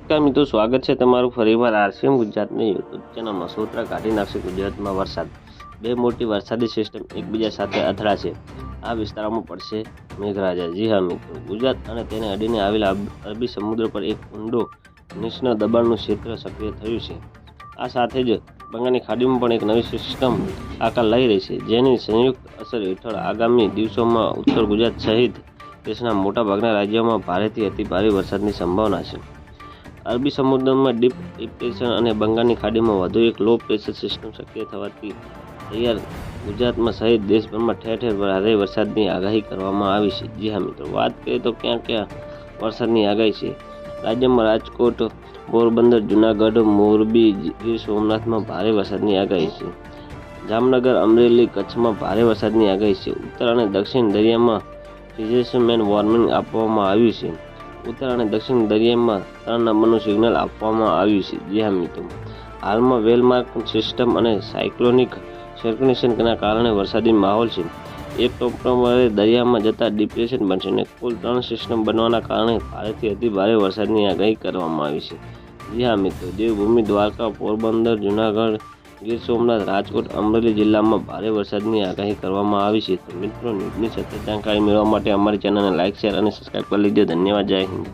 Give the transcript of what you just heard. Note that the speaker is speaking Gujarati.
નમસ્કાર મિત્રો, સ્વાગત છે તમારું ફરીવાર આરસીએમ ગુજરાતની યુટ્યુબ ચેનલમાં. સોત્રા કાઢી નાખશે ગુજરાતમાં વરસાદ. બે મોટી વરસાદી સિસ્ટમ એકબીજા સાથે અથડાશે. આ વિસ્તારોમાં પડશે મેઘરાજા. જી હા મિત્રો, ગુજરાત અને તેને અડીને આવેલા અરબી સમુદ્ર પર એક ઊંડો નિમ્ન દબાણનું ક્ષેત્ર સક્રિય થયું છે. આ સાથે જ બંગાળની ખાડીમાં પણ એક નવી સિસ્ટમ આકાર લઈ રહી છે, જેની સંયુક્ત અસર હેઠળ આગામી દિવસોમાં ઉત્તર ગુજરાત સહિત દેશના મોટાભાગના રાજ્યોમાં ભારેથી અતિભારે વરસાદની સંભાવના છે. અરબી સમુદ્રમાં ડીપ ડિપ્રેશન અને બંગાળની ખાડીમાં વધુ એક લો પ્રેશર સિસ્ટમ સક્રિય થવાથી તૈયાર ગુજરાતમાં સહિત દેશભરમાં ઠેર ઠેર ભારે વરસાદની આગાહી કરવામાં આવી છે. જી હા મિત્રો, વાત કરીએ તો ક્યાં ક્યાં વરસાદની આગાહી છે. રાજ્યમાં રાજકોટ, પોરબંદર, જૂનાગઢ, મોરબી, ગીર સોમનાથમાં ભારે વરસાદની આગાહી છે. જામનગર, અમરેલી, કચ્છમાં ભારે વરસાદની આગાહી છે. ઉત્તર અને દક્ષિણ દરિયામાં સિઝનેચર વોર્નિંગ આપવામાં આવ્યું છે. ઉત્તર અને દક્ષિણ દરિયામાં 3 નંબરનું સિગ્નલ આપવામાં આવ્યું છે. જી હા મિત્રો, હાલમાં વેલમાર્ક સિસ્ટમ અને સાયક્લોનિક સર્ક્યુલેશનના કારણે વરસાદી માહોલ છે. 1 ઓક્ટોબરે દરિયામાં જતા ડિપ્રેશન બનશે અને કુલ 3 સિસ્ટમ બનવાના કારણે ભારેથી અતિભારે વરસાદની આગાહી કરવામાં આવી છે. જી હા મિત્રો, દેવભૂમિ દ્વારકા, પોરબંદર, જૂનાગઢ, ગીર સોમનાથ, રાજકોટ, અમરેલી જિલ્લામાં ભારે વરસાદની આગાહી કરવામાં આવી છે. તો મિત્રો, ન્યૂઝની સતત જાણકારી મેળવવા માટે અમારી ચેનલને લાઇક, શેર અને સબસ્ક્રાઈબ કરી લેજો. ધન્યવાદ. જય હિન્દ.